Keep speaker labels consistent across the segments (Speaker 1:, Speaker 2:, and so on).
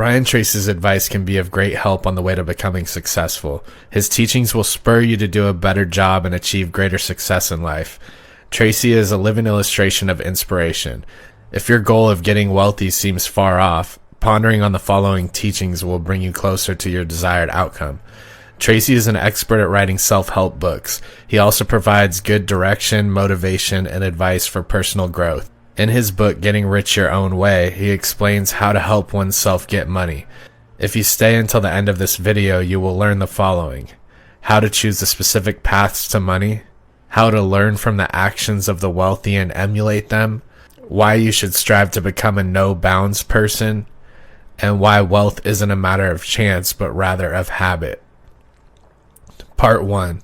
Speaker 1: Brian Tracy's advice can be of great help on the way to becoming successful. His teachings will spur you to do a better job and achieve greater success in life. Tracy is a living illustration of inspiration. If your goal of getting wealthy seems far off, pondering on the following teachings will bring you closer to your desired outcome. Tracy is an expert at writing self-help books. He also provides good direction, motivation, and advice for personal growth. In his book, Getting Rich Your Own Way, he explains how to help oneself get money. If you stay until the end of this video, you will learn the following: how to choose the specific paths to money, how to learn from the actions of the wealthy and emulate them, why you should strive to become a no-bounds person, and why wealth isn't a matter of chance but rather of habit. Part 1.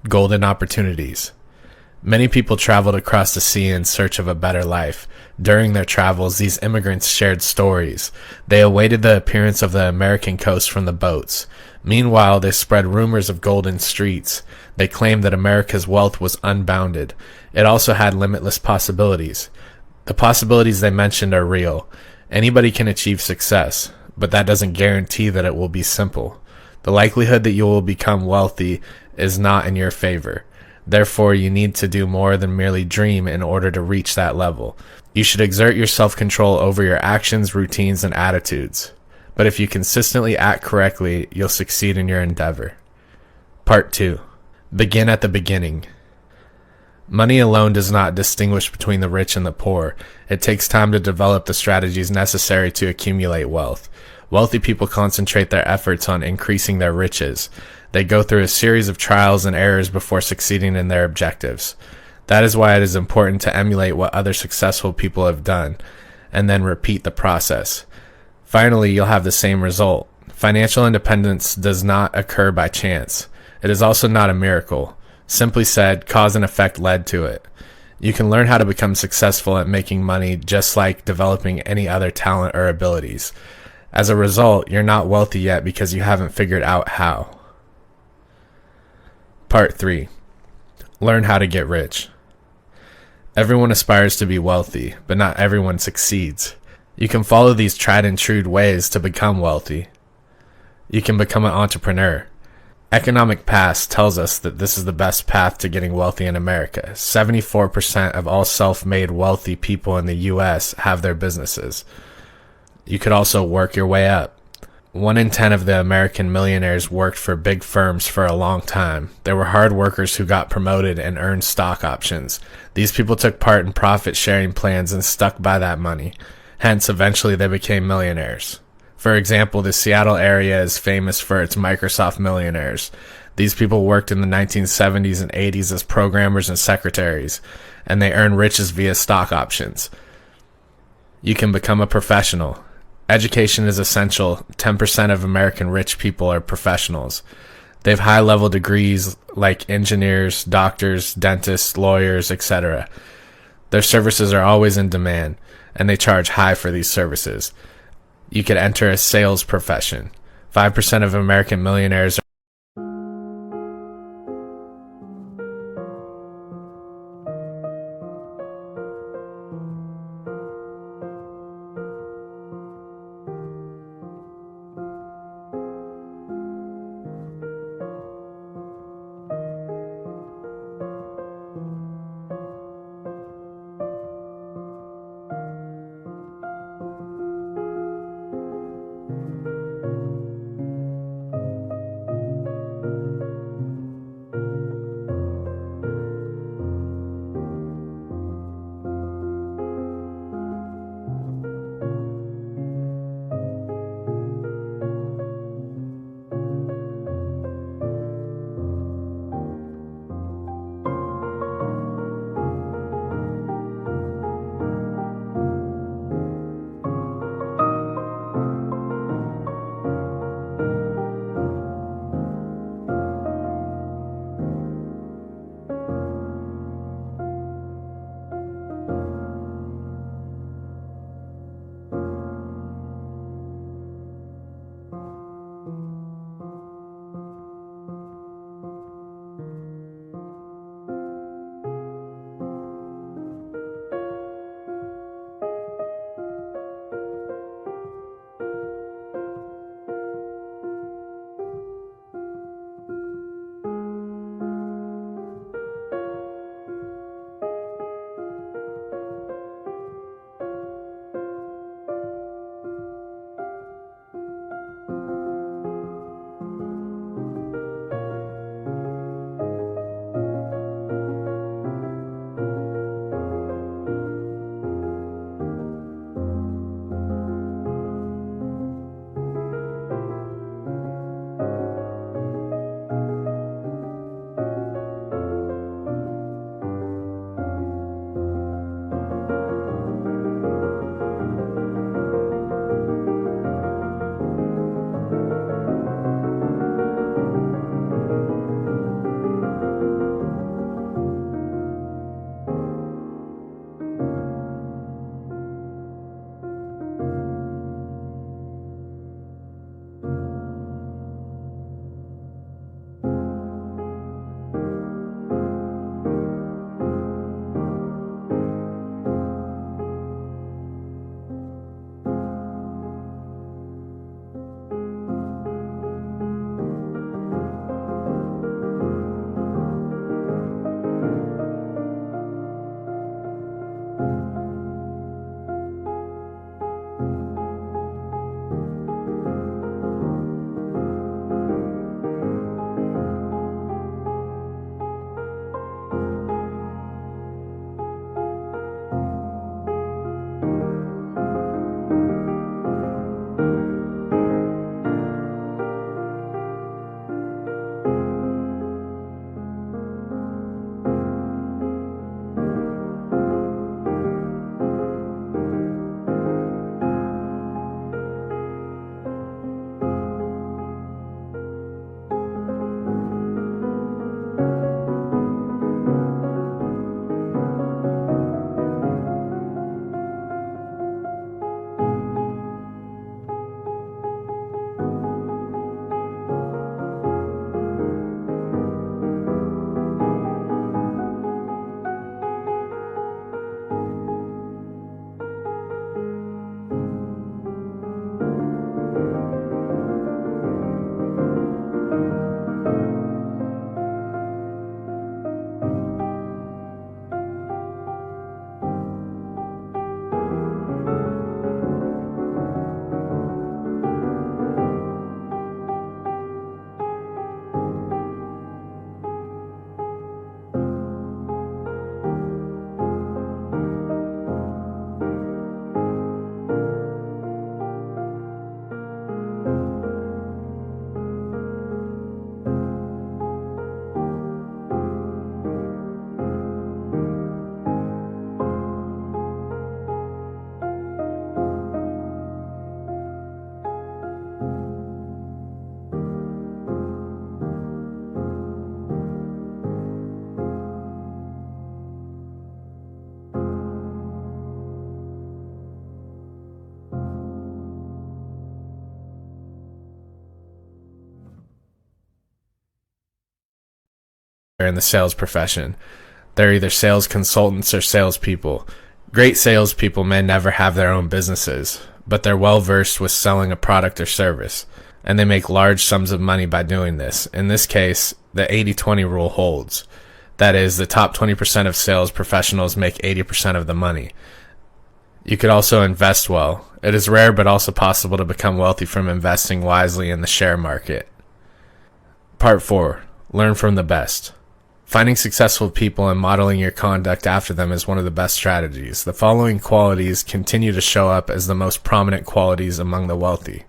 Speaker 1: Golden Opportunities. Many people traveled across the sea in search of a better life. During their travels, these immigrants shared stories. They awaited the appearance of the American coast from the boats. Meanwhile, they spread rumors of golden streets. They claimed that America's wealth was unbounded. It also had limitless possibilities. The possibilities they mentioned are real. Anybody can achieve success, but that doesn't guarantee that it will be simple. The likelihood that you will become wealthy is not in your favor. Therefore, you need to do more than merely dream in order to reach that level. You should exert your self-control over your actions, routines, and attitudes. But if you consistently act correctly, you'll succeed in your endeavor. Part 2. Begin at the beginning. Money alone does not distinguish between the rich and the poor. It takes time to develop the strategies necessary to accumulate wealth. Wealthy people concentrate their efforts on increasing their riches. They go through a series of trials and errors before succeeding in their objectives. That is why it is important to emulate what other successful people have done, and then repeat the process. Finally, you'll have the same result. Financial independence does not occur by chance. It is also not a miracle. Simply said, cause and effect led to it. You can learn how to become successful at making money just like developing any other talent or abilities. As a result, you're not wealthy yet because you haven't figured out how. Part 3. Learn how to get rich. Everyone aspires to be wealthy, but not everyone succeeds. You can follow these tried and true ways to become wealthy. You can become an entrepreneur. Economic Past tells us that this is the best path to getting wealthy in America. 74% of all self-made wealthy people in the U.S. have their businesses. You could also work your way up. 1 in 10 of the American millionaires worked for big firms for a long time. They were hard workers who got promoted and earned stock options. These people took part in profit-sharing plans and stuck by that money. Hence, eventually they became millionaires. For example, the Seattle area is famous for its Microsoft millionaires. These people worked in the 1970s and 80s as programmers and secretaries, and they earned riches via stock options. You can become a professional. Education is essential. 10% of American rich people are professionals. They have high-level degrees like engineers, doctors, dentists, lawyers, etc. Their services are always in demand, and they charge high for these services. You could enter a sales profession. 5% of American millionaires in the sales profession. They're either sales consultants or salespeople. Great salespeople may never have their own businesses, but they're well versed with selling a product or service, and they make large sums of money by doing this. In this case, the 80-20 rule holds. That is, the top 20% of sales professionals make 80% of the money. You could also invest well. It is rare but also possible to become wealthy from investing wisely in the share market. Part 4. Learn from the best. Finding successful people and modeling your conduct after them is one of the best strategies. The following qualities continue to show up as the most prominent qualities among the wealthy.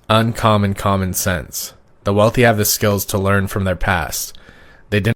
Speaker 1: Uncommon common sense. The wealthy have the skills to learn from their past. They didn't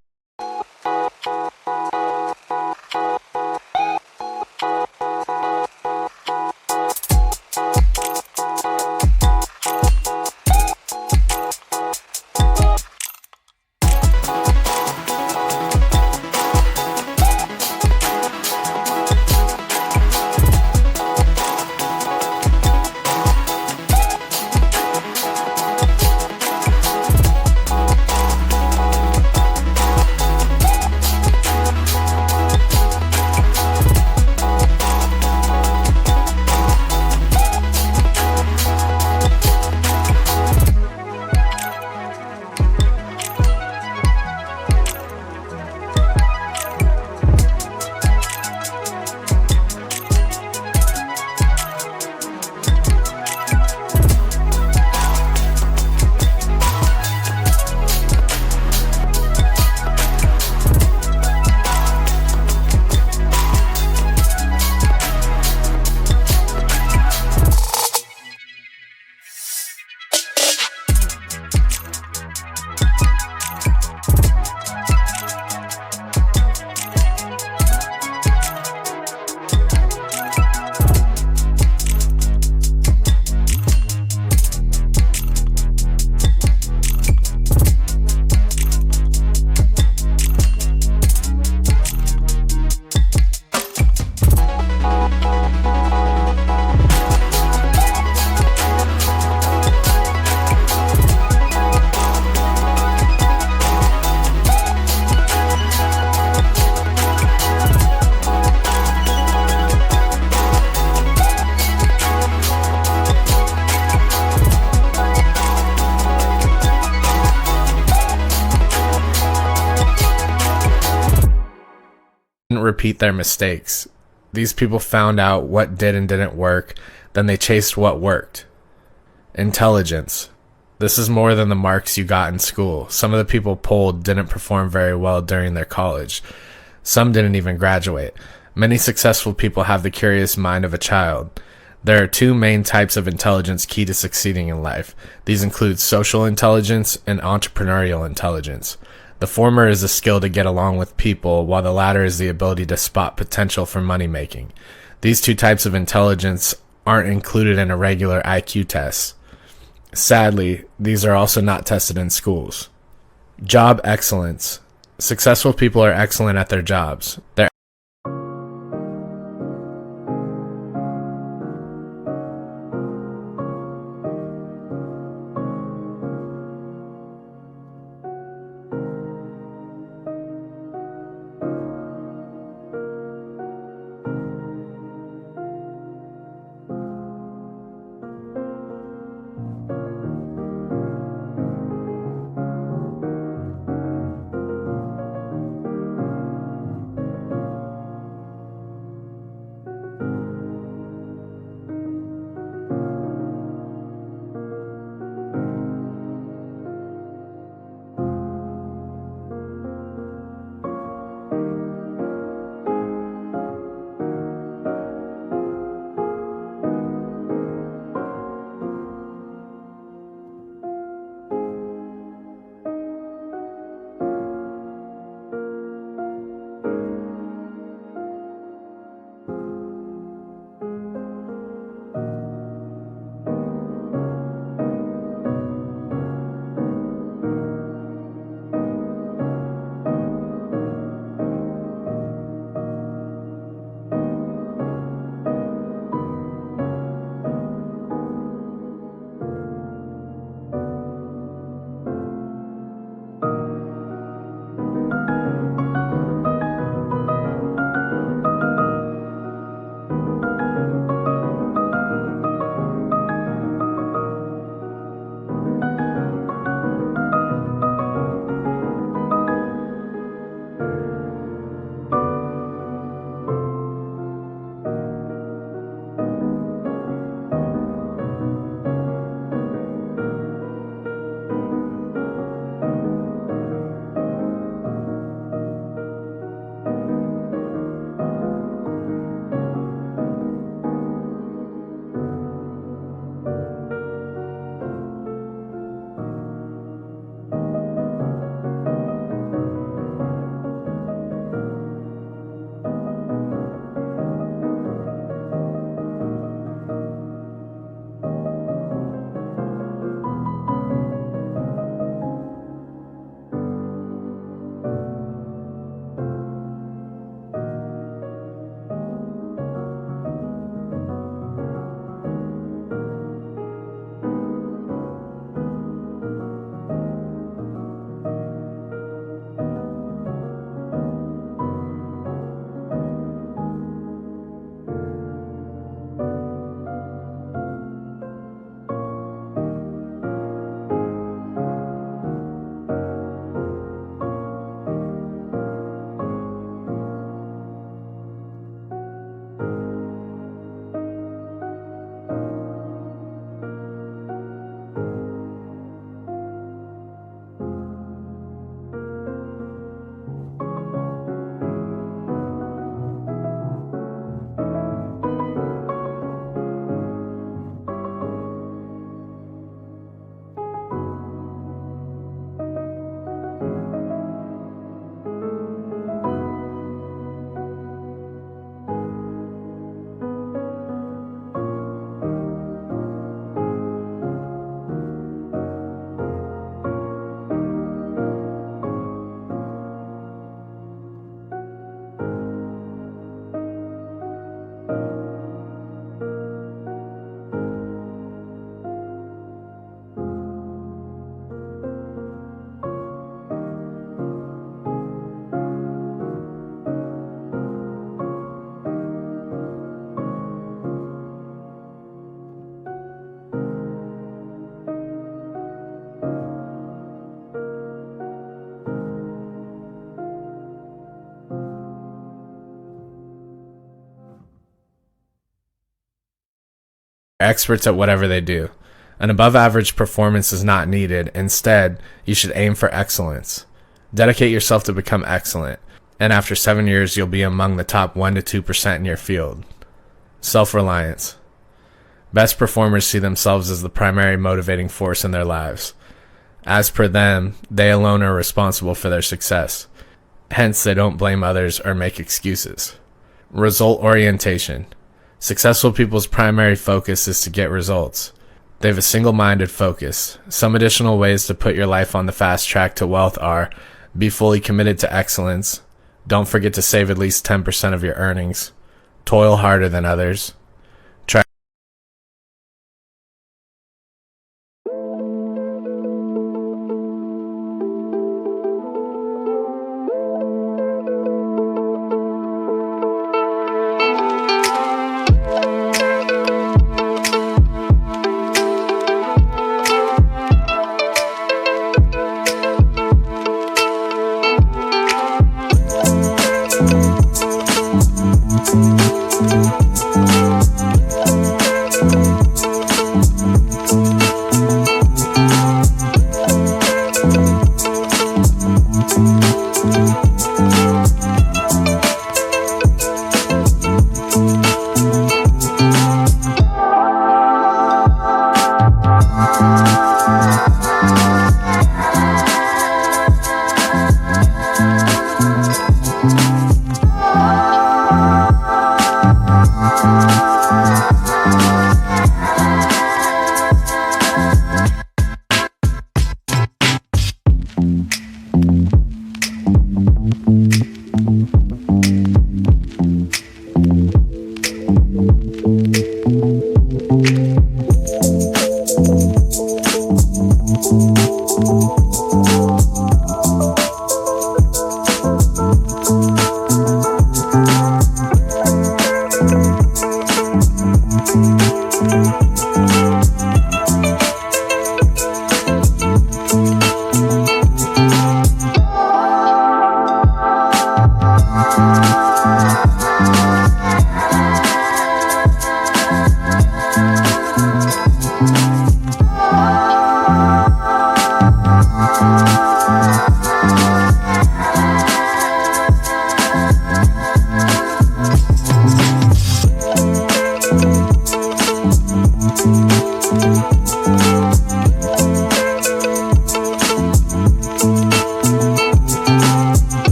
Speaker 1: repeat their mistakes. These people found out what did and didn't work, then they chased what worked. Intelligence. This is more than the marks you got in school. Some of the people polled didn't perform very well during their college. Some didn't even graduate. Many successful people have the curious mind of a child. There are two main types of intelligence key to succeeding in life. These include social intelligence and entrepreneurial intelligence. The former is a skill to get along with people, while the latter is the ability to spot potential for money making. These two types of intelligence aren't included in a regular IQ test. Sadly, these are also not tested in schools. Job excellence. Successful people are excellent at their jobs. They're Experts at whatever they do. An above average performance is not needed. Instead, you should aim for excellence. Dedicate yourself to become excellent, and after 7 years, you'll be among the top 1 to 2% in your field. Self-reliance. Best performers see themselves as the primary motivating force in their lives. As per them, they alone are responsible for their success. Hence, they don't blame others or make excuses. Result orientation. Successful people's primary focus is to get results. They have a single-minded focus. Some additional ways to put your life on the fast track to wealth are: be fully committed to excellence. Don't forget to save at least 10% of your earnings. Toil harder than others. Try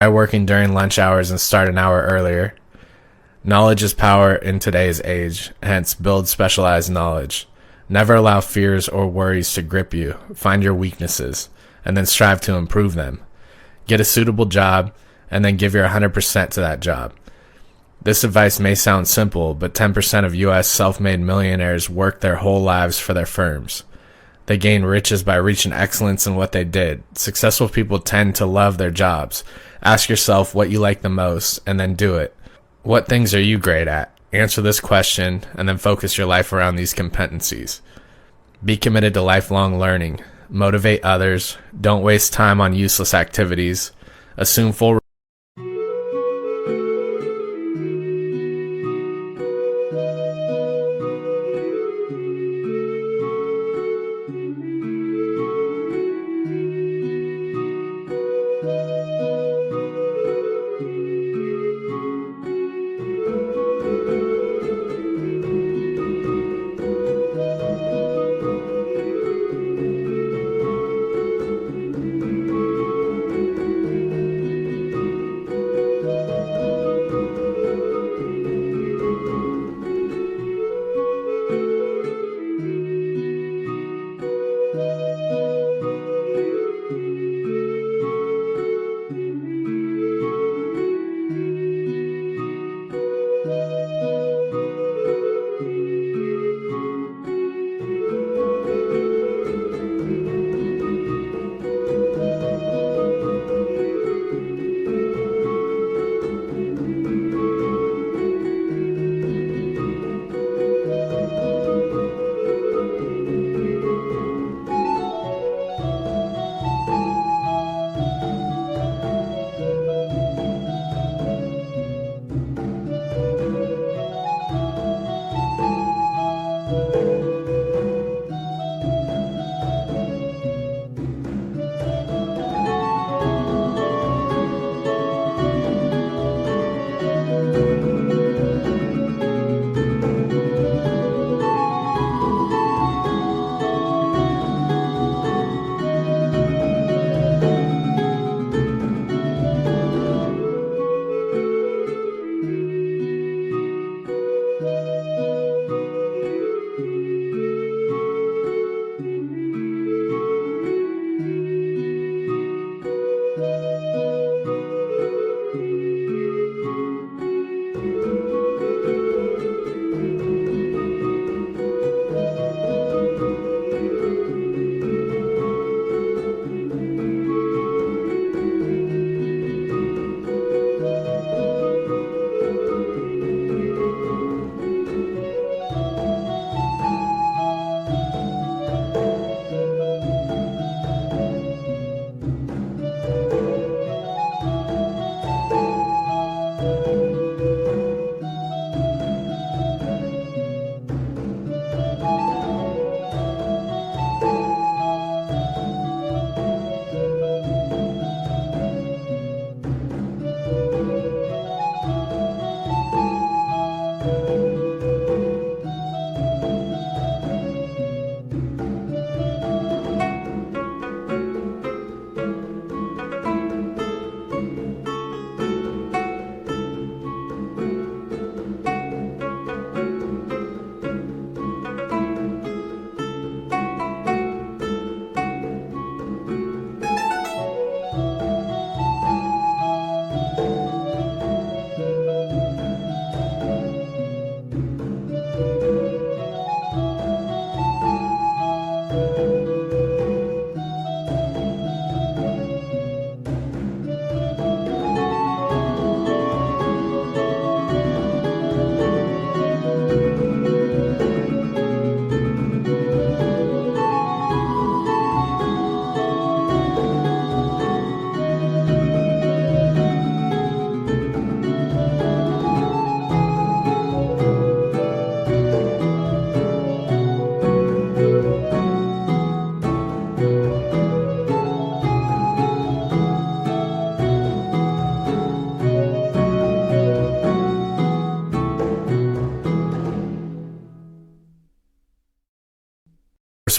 Speaker 1: working during lunch hours and start an hour earlier. Knowledge is power in today's age, hence build specialized knowledge. Never allow fears or worries to grip you. Find your weaknesses, and then strive to improve them. Get a suitable job, and then give your 100% to that job. This advice may sound simple, but 10% of U.S. self-made millionaires work their whole lives for their firms. They gain riches by reaching excellence in what they did. Successful people tend to love their jobs. Ask yourself what you like the most, and then do it. What things are you great at? Answer this question, and then focus your life around these competencies. Be committed to lifelong learning. Motivate others. Don't waste time on useless activities. Assume full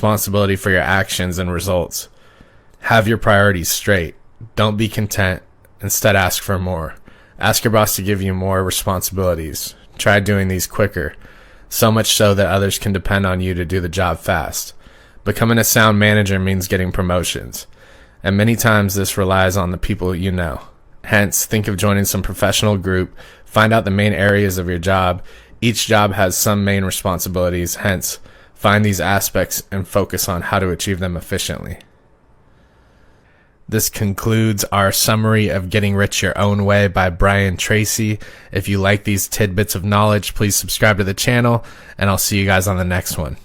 Speaker 1: responsibility for your actions and results. Have your priorities straight. Don't be content. Instead, ask for more. Ask your boss to give you more responsibilities. Try doing these quicker, so much so that others can depend on you to do the job fast. Becoming a sound manager means getting promotions, and many times this relies on the people you know. Hence, think of joining some professional group, find out the main areas of your job. Each job has some main responsibilities, hence, find these aspects and focus on how to achieve them efficiently. This concludes our summary of Getting Rich Your Own Way by Brian Tracy. If you like these tidbits of knowledge, please subscribe to the channel, and I'll see you guys on the next one.